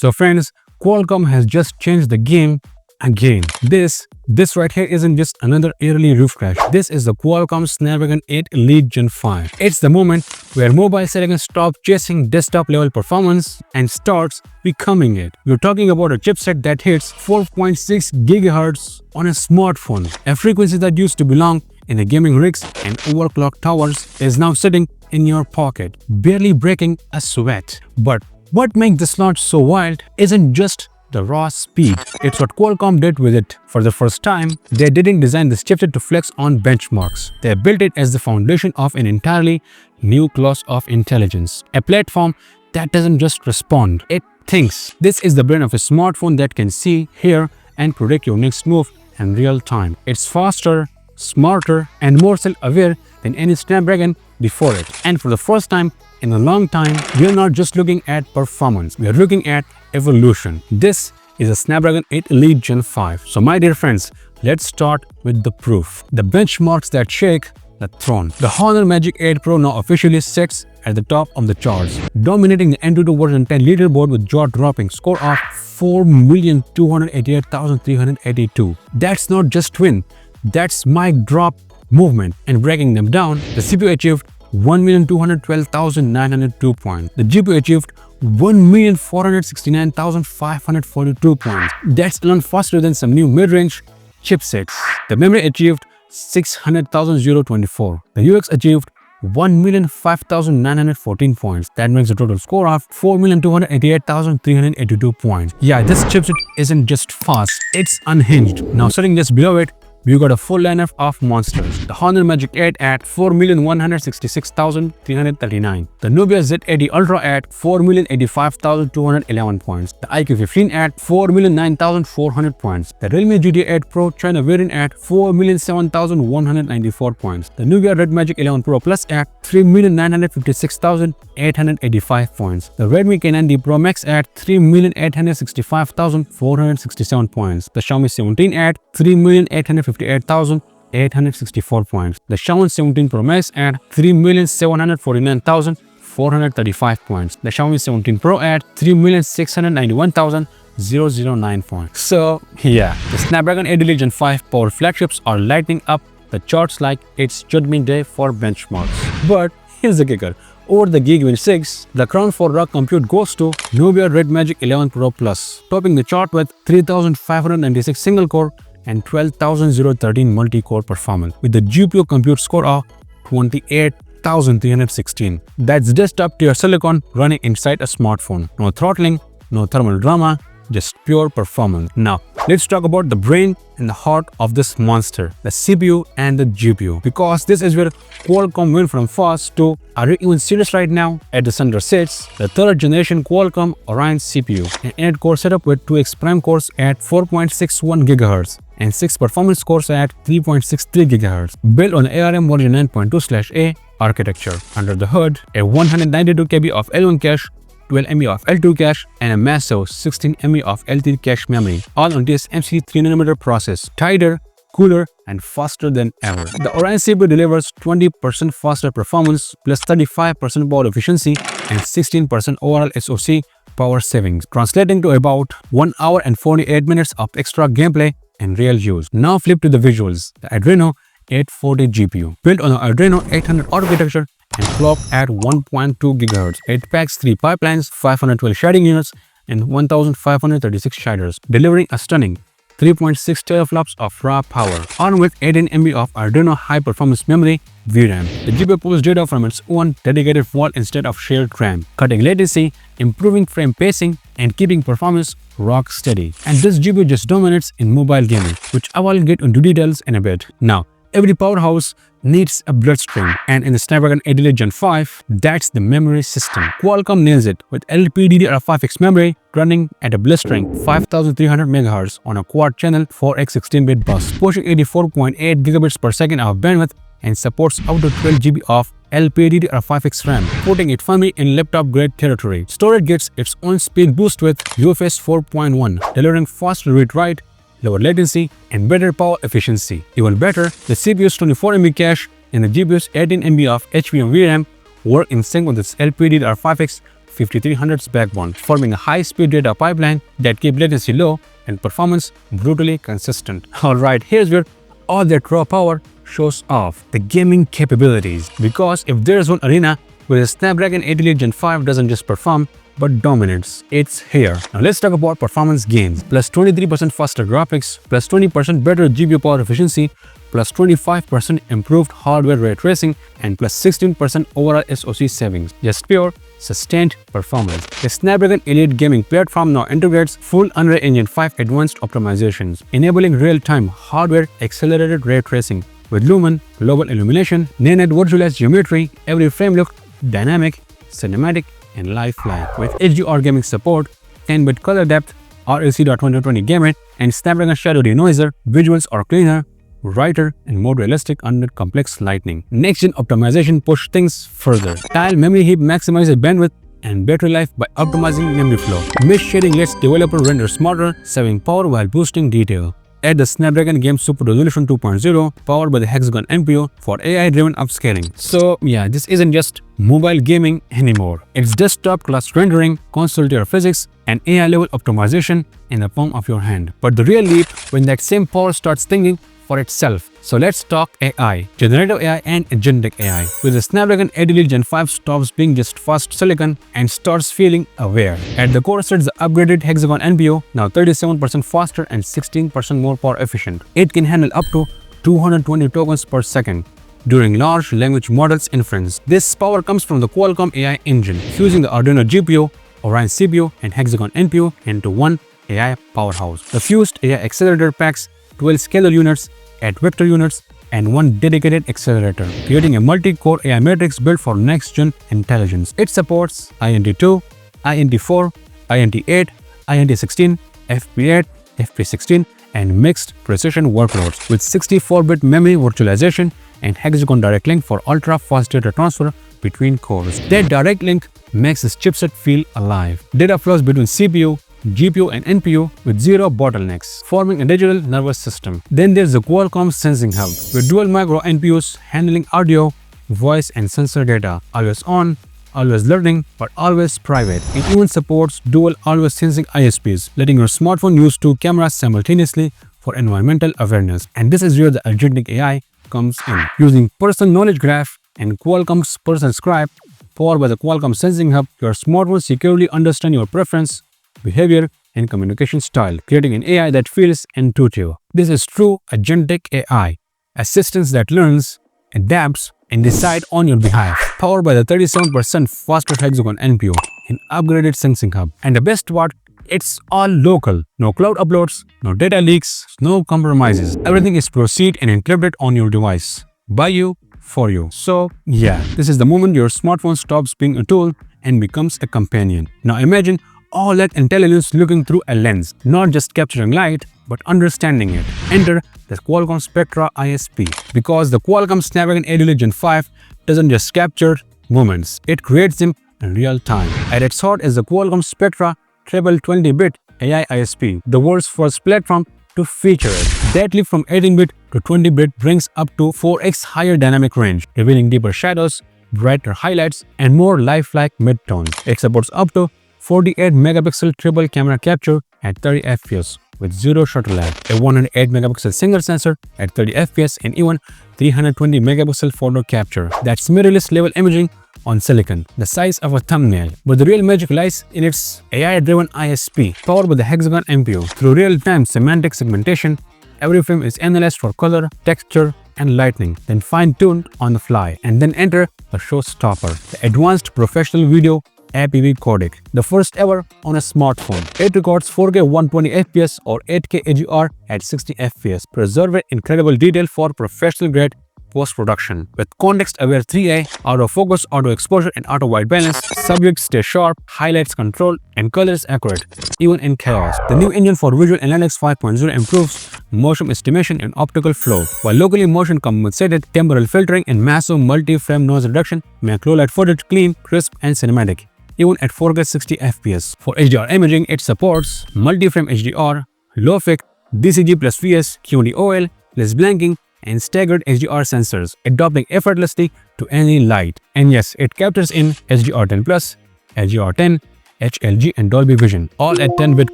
So friends, Qualcomm has just changed the game again. This right here isn't just another yearly roof crash. This is the Qualcomm Snapdragon 8 Elite Gen 5. It's the moment where mobile silicon stops chasing desktop level performance and starts becoming it. We're talking about a chipset that hits 4.6 GHz on a smartphone. A frequency that used to belong in the gaming rigs and overclock towers is now sitting in your pocket, barely breaking a sweat. But what makes this launch so wild isn't just the raw speed. It's what Qualcomm did with it. For the first time, they didn't design this chipset to flex on benchmarks. They built it as the foundation of an entirely new class of intelligence. A platform that doesn't just respond, it thinks. This is the brain of a smartphone that can see, hear, and predict your next move in real time. It's faster, smarter, and more self-aware than any Snapdragon before it. And for the first time in a long time, we are not just looking at performance, we are looking at evolution. This is a Snapdragon 8 Elite Gen 5. So my dear friends, let's start with the proof. The benchmarks that shake the throne. The Honor Magic 8 Pro now officially sits at the top of the charts, dominating the AnTuTu version 10 leaderboard with jaw-dropping score of 4,288,382. That's not just win, that's mic drop movement. And breaking them down, the CPU achieved 1,212,902 points. The GPU achieved 1,469,542 points. That's alone faster than some new mid-range chipsets. The memory achieved 600,024. The UX achieved 1,005,914 points. That makes a total score of 4,288,382 points. Yeah, this chipset isn't just fast, it's unhinged. Now sitting just below it, we got a full lineup of monsters. The Honor Magic 8 at 4,166,339. The Nubia Z80 Ultra at 4,085,211 points. The IQ 15 at 4,009,400 points. The Realme GT 8 Pro China variant at 4,007,194 points. The Nubia Red Magic 11 Pro Plus at 3,956,885 points. The Redmi K90 Pro Max at 3,865,467 points. The Xiaomi 17 at 3,858,864 points. The Xiaomi 17 Pro Max at 3,749,435 points. The Xiaomi 17 Pro at 3,691,009 points. So yeah, the Snapdragon 8 Elite Gen 5 power flagships are lighting up the charts like it's Judgment Day for benchmarks. But here's the kicker. Over the Geekbench 6, the crown for raw compute goes to Nubia Red Magic 11 Pro Plus, topping the chart with 3,596 single-core and 12,013 multi-core performance, with the GPU compute score of 28,316. That's desktop tier silicon running inside a smartphone. No throttling, no thermal drama, just pure performance. Now, let's talk about the brain and the heart of this monster, the CPU and the GPU. Because this is where Qualcomm went from fast to, are you even serious right now? At the center sits the third generation Qualcomm Orion CPU, an 8-core setup with 2X prime cores at 4.61 GHz and 6 performance cores at 3.63 GHz, built on the ARM version 9.2/A architecture. Under the hood, a 192 KB of L1 cache, 12 MB of L2 cache, and a massive 16 MB of L3 cache memory, all on TSMC 3nm process, tighter, cooler, and faster than ever. The Orion CPU delivers 20% faster performance, plus 35% power efficiency, and 16% overall SoC power savings, translating to about 1 hour and 48 minutes of extra gameplay and real use. Now flip to the visuals. The Adreno 840 GPU, built on the Adreno 800 architecture and clocked at 1.2 GHz. It packs 3 pipelines, 512 shading units, and 1,536 shaders, delivering a stunning 3.6 teraflops of raw power, armed with 18 MB of Adreno high-performance memory VRAM. The GPU pulls data from its own dedicated vault instead of shared RAM, cutting latency, improving frame pacing, and keeping performance rock steady. And this GPU just dominates in mobile gaming, which I will get into details in a bit. Now, every powerhouse needs a bloodstream, and in the Snapdragon 8 Elite Gen 5, that's the memory system. Qualcomm nails it with LPDDR5X memory running at a blistering 5,300 MHz on a quad-channel 4x 16-bit bus, pushing 84.8 gigabits per second of bandwidth, and supports up to 12 GB of LPDDR5X RAM, putting it firmly in laptop-grade territory. Storage gets its own speed boost with UFS 4.1, delivering faster read-write, lower latency, and better power efficiency. Even better, the CPU's 24 MB cache and the GPU's 18 MB of HBM VRAM work in sync with its LPDDR5X 5300's backbone, forming a high-speed data pipeline that keeps latency low and performance brutally consistent. Alright, here's where all that raw power shows off the gaming capabilities. Because if there's one arena where the Snapdragon 8 Elite Gen 5 doesn't just perform but dominates, it's here. Now let's talk about performance gains. Plus 23% faster graphics, plus 20% better GPU power efficiency, plus 25% improved hardware ray tracing, and plus 16% overall SoC savings. Just pure, sustained performance. The Snapdragon Elite gaming platform now integrates full Unreal Engine 5 advanced optimizations, enabling real-time hardware-accelerated ray tracing. With Lumen, global illumination, near-net virtualized geometry, every frame looked dynamic, cinematic, and lifelike. With HDR gaming support, 10-bit color depth, RLC.120 gamut, and Snapdragon Shadow Denoiser, visuals are cleaner, brighter, and more realistic under complex lighting. Next-gen optimization pushed things further. Tile memory heap maximizes bandwidth and battery life by optimizing memory flow. Mesh shading lets developer render smarter, saving power while boosting detail. Add the Snapdragon Game Super Resolution 2.0 powered by the Hexagon NPU for AI-driven upscaling. So yeah, this isn't just mobile gaming anymore. It's desktop class rendering, console tier physics, and AI-level optimization in the palm of your hand. But the real leap when that same power starts thinking for itself. So let's talk AI, generative AI and agentic AI. With the Snapdragon 8 Elite Gen 5 stops being just fast silicon and starts feeling aware. At the core sits the upgraded Hexagon NPU, now 37% faster and 16% more power efficient. It can handle up to 220 tokens per second during large language models inference. This power comes from the Qualcomm AI engine, fusing the Arduino GPU, Orion CPU, and Hexagon NPU into one AI powerhouse. The fused AI accelerator packs 12 scalar units, 8 vector units, and one dedicated accelerator, creating a multi-core AI matrix built for next-gen intelligence. It supports INT2, INT4, INT8, INT16, FP8, FP16, and mixed precision workloads with 64-bit memory virtualization and Hexagon Direct Link for ultra-fast data transfer between cores. That direct link makes this chipset feel alive. Data flows between CPU, GPU and NPU with zero bottlenecks, forming a digital nervous system. Then there's the Qualcomm Sensing Hub, with dual micro NPUs handling audio, voice and sensor data, always on, always learning, but always private. It even supports dual always sensing ISPs, letting your smartphone use two cameras simultaneously for environmental awareness. And this is where the agentic AI comes in. Using Person Knowledge Graph and Qualcomm's Person Scribe, powered by the Qualcomm Sensing Hub, your smartphone securely understands your preference, behavior, and communication style, creating an AI that feels intuitive. This is true agentic AI, assistance that learns, adapts, and decides on your behalf, powered by the 37% faster Hexagon NPU and upgraded Sensing Hub. And the best part, it's all local. No cloud uploads, no data leaks, no compromises. Everything is processed and encrypted on your device, by you, for you. So yeah, this is the moment your smartphone stops being a tool and becomes a companion. Now imagine all that intelligence looking through a lens, not just capturing light, but understanding it. Enter the Qualcomm Spectra ISP. Because the Qualcomm Snapdragon 8 Elite Gen 5 doesn't just capture moments, it creates them in real time. At its heart is the Qualcomm Spectra Treble 20-bit AI ISP, the world's first platform to feature it. That leap from 18-bit to 20-bit brings up to 4x higher dynamic range, revealing deeper shadows, brighter highlights, and more lifelike midtones. It supports up to 48 megapixel triple camera capture at 30 fps with zero shutter lag, a 108 megapixel single sensor at 30 fps, and even 320 megapixel photo capture. That's mirrorless level imaging on silicon, the size of a thumbnail. But the real magic lies in its AI-driven ISP, powered by the Hexagon NPU. Through real-time semantic segmentation, every frame is analyzed for color, texture, and lighting, then fine-tuned on the fly. And then enter the showstopper, the advanced professional video APV codec, the first ever on a smartphone. It records 4K 120 fps or 8K HDR at 60 fps, preserving incredible detail for professional-grade post-production. With context-aware 3A, autofocus, auto exposure, and auto white balance, subjects stay sharp, highlights control, and colors accurate, even in chaos. The new engine for Visual Analytics 5.0 improves motion estimation and optical flow, while locally motion compensated temporal filtering and massive multi-frame noise reduction make low-light footage clean, crisp, and cinematic, even at 4K 60 fps. For HDR imaging, it supports multi-frame HDR, low-fic, DCG plus VS, QD-OL, less blanking, and staggered HDR sensors, adapting effortlessly to any light. And yes, it captures in HDR10+, HDR10, HLG and Dolby Vision, all at 10-bit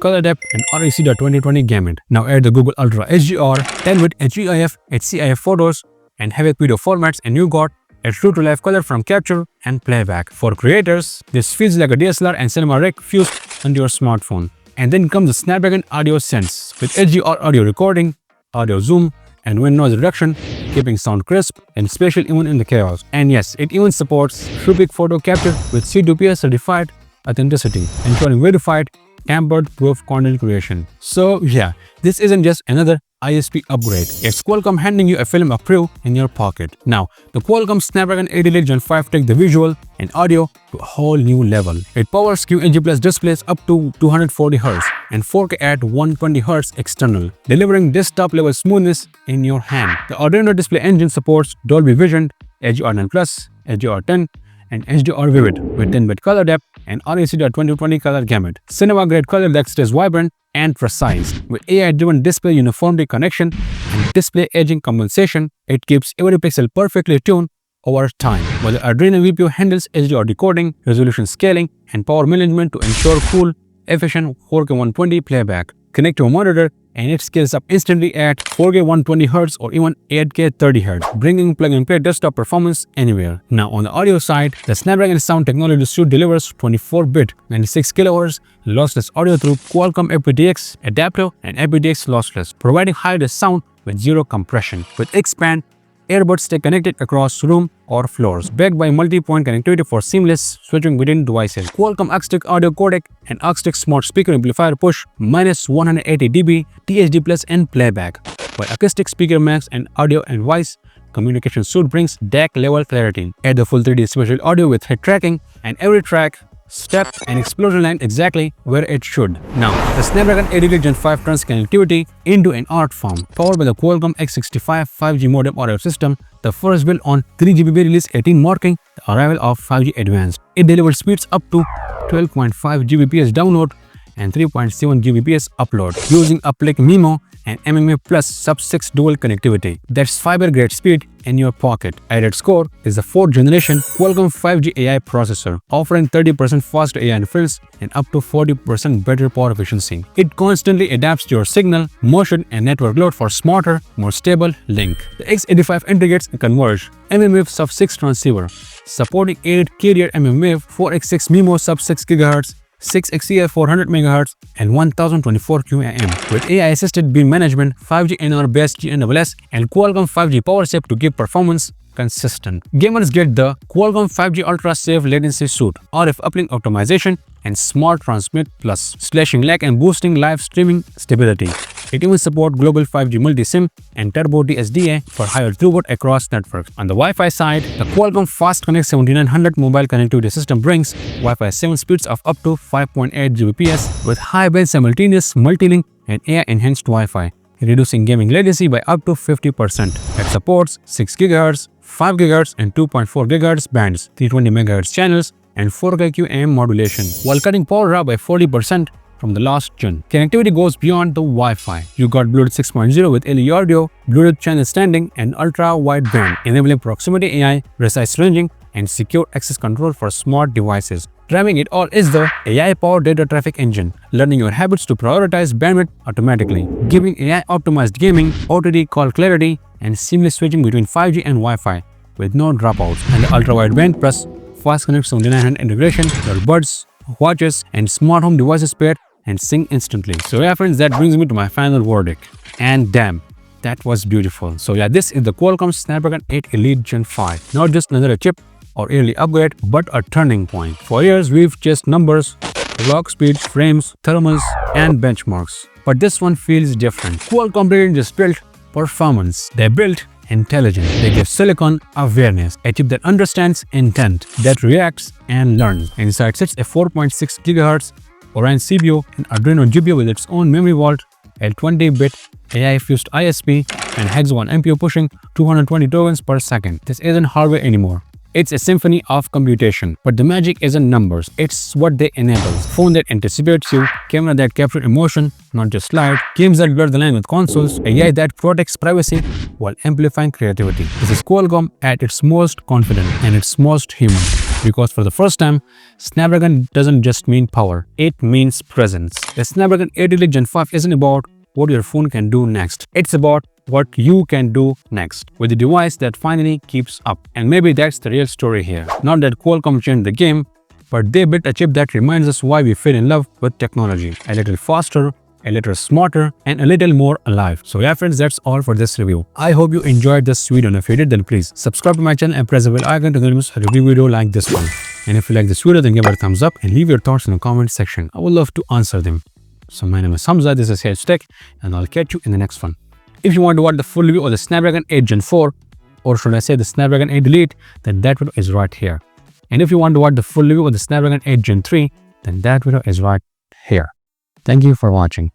color depth and REC.2020 gamut. Now add the Google Ultra HDR, 10-bit HEIF, HCIF photos, and heavy video formats, and you got a true-to-life color from capture and playback. For creators, this feels like a DSLR and cinema rig fused onto your smartphone. And then comes the Snapdragon Audio Sense with HDR audio recording, audio zoom, and wind noise reduction, keeping sound crisp and spatial even in the chaos. And yes, it even supports true peak photo capture with C2PS certified authenticity, ensuring verified, tamper-proof content creation. So yeah, this isn't just another ISP upgrade. It's Qualcomm handing you a film of Pro in your pocket. Now, the Qualcomm Snapdragon 8 Elite Gen 5 take the visual and audio to a whole new level. It powers QHD Plus displays up to 240Hz and 4K at 120Hz external, delivering desktop-level smoothness in your hand. The Adreno display engine supports Dolby Vision, HDR9+, HDR10, and HDR Vivid with 10-bit color depth and REC.2020 color gamut. Cinema-grade color that stays vibrant and precise. With AI-driven display uniformity connection and display edging compensation, it keeps every pixel perfectly tuned over time. While the Adreno VPU handles HDR decoding, resolution scaling, and power management to ensure cool, efficient 4K 120 playback. Connect to a monitor and it scales up instantly at 4K 120Hz or even 8K 30Hz, bringing plug-and-play desktop performance anywhere. Now on the audio side, the Snapdragon Sound Technology Suite delivers 24-bit 96 kHz lossless audio through Qualcomm aptX adapter and aptX lossless, providing high-res sound with zero compression. With Expand, earbuds stay connected across room or floors, backed by multi-point connectivity for seamless switching between devices. Qualcomm acoustic audio codec and acoustic smart speaker amplifier push -180 dB THD plus and playback, while acoustic speaker max and audio and voice communication suite brings DAC level clarity. Add the full 3D spatial audio with head tracking and every track, step, and explosion line exactly where it should. Now, the Snapdragon 8 Elite Gen 5 turns connectivity into an art form. Powered by the Qualcomm X65 5G modem audio system, the first built on 3GBP release 18, marking the arrival of 5G Advanced. It delivers speeds up to 12.5 Gbps download and 3.7 Gbps upload using uplink MIMO and MMA Plus sub-6 dual connectivity. That's fiber-grade speed in your pocket. At its core is the 4th generation Qualcomm 5G AI processor, offering 30% faster AI inference and up to 40% better power efficiency. It constantly adapts to your signal, motion, and network load for smarter, more stable link. The X85 integrates a converged mmWave sub-6 transceiver, supporting 8 carrier mmWave 4x6 MIMO sub-6 GHz, 6 XCF 400 MHz, and 1024 QAM. With AI-assisted beam management, 5G NR-based GNSS, and Qualcomm 5G power shape to keep performance consistent. Gamers get the Qualcomm 5G Ultra Safe Latency Suite, RF uplink optimization, and Smart Transmit Plus, slashing lag and boosting live streaming stability. It even supports global 5G multi-SIM and Turbo DSDA for higher throughput across networks. On the Wi-Fi side, the Qualcomm Fast Connect 7900 mobile connectivity system brings Wi-Fi 7 speeds of up to 5.8 Gbps with high-band simultaneous multi-link and AI-enhanced Wi-Fi, reducing gaming latency by up to 50%. It supports 6 GHz, 5 GHz, and 2.4 GHz bands, 320 MHz channels, and 4K QAM modulation, while cutting power draw by 40% from the last gen. Connectivity goes beyond the Wi-Fi. You got Bluetooth 6.0 with LE audio, Bluetooth channel standing, and ultra-wide band, enabling proximity AI, precise ranging, and secure access control for smart devices. Driving it all is the AI-powered data traffic engine, learning your habits to prioritize bandwidth automatically, giving AI-optimized gaming, OTT call clarity, and seamless switching between 5G and Wi-Fi with no dropouts. And the ultra-wide band plus Fast Connect 7900 integration, your buds, watches, and smart home devices pair and sync instantly. So yeah friends, that brings me to my final verdict. And damn, that was beautiful. So yeah, this is the Qualcomm Snapdragon 8 Elite Gen 5. Not just another chip or early upgrade, but a turning point. For years, we've chased numbers, clock speeds, frames, thermals, and benchmarks. But this one feels different. Qualcomm didn't just build performance, they built intelligence. They give silicon awareness, a chip that understands intent, that reacts and learns. Inside sits a 4.6 GHz Orange CPU and Adreno GPU with its own memory vault, a 20-bit AI-fused ISP, and Hex 1 MPU pushing 220 tokens per second. This isn't hardware anymore. It's a symphony of computation. But the magic isn't numbers, it's what they enable. Phone that anticipates you, camera that captures emotion, not just light, games that blur the line with consoles, AI that protects privacy while amplifying creativity. This is Qualcomm at its most confident and its most human. because for the first time, Snapdragon doesn't just mean power, it means presence. The Snapdragon 8 Elite Gen 5 isn't about what your phone can do next. It's about what you can do next with a device that finally keeps up. And maybe that's the real story here. Not that Qualcomm changed the game, but they built a chip that reminds us why we fell in love with technology. A little faster, a little smarter, and a little more alive. So yeah friends, that's all for this review. I hope you enjoyed this video, and if you did, then please subscribe to my channel and press the bell icon to never miss a review video like this one. And if you like this video, then give it a thumbs up and leave your thoughts in the comment section. I would love to answer them. So my name is Hamza, this is Tech, and I'll catch you in the next one. If you want to watch the full review of the Snapdragon 8 Gen 4, or should I say the Snapdragon 8 Elite, then that video is right here. And if you want to watch the full review of the Snapdragon 8 Gen 3, then that video is right here. Thank you for watching.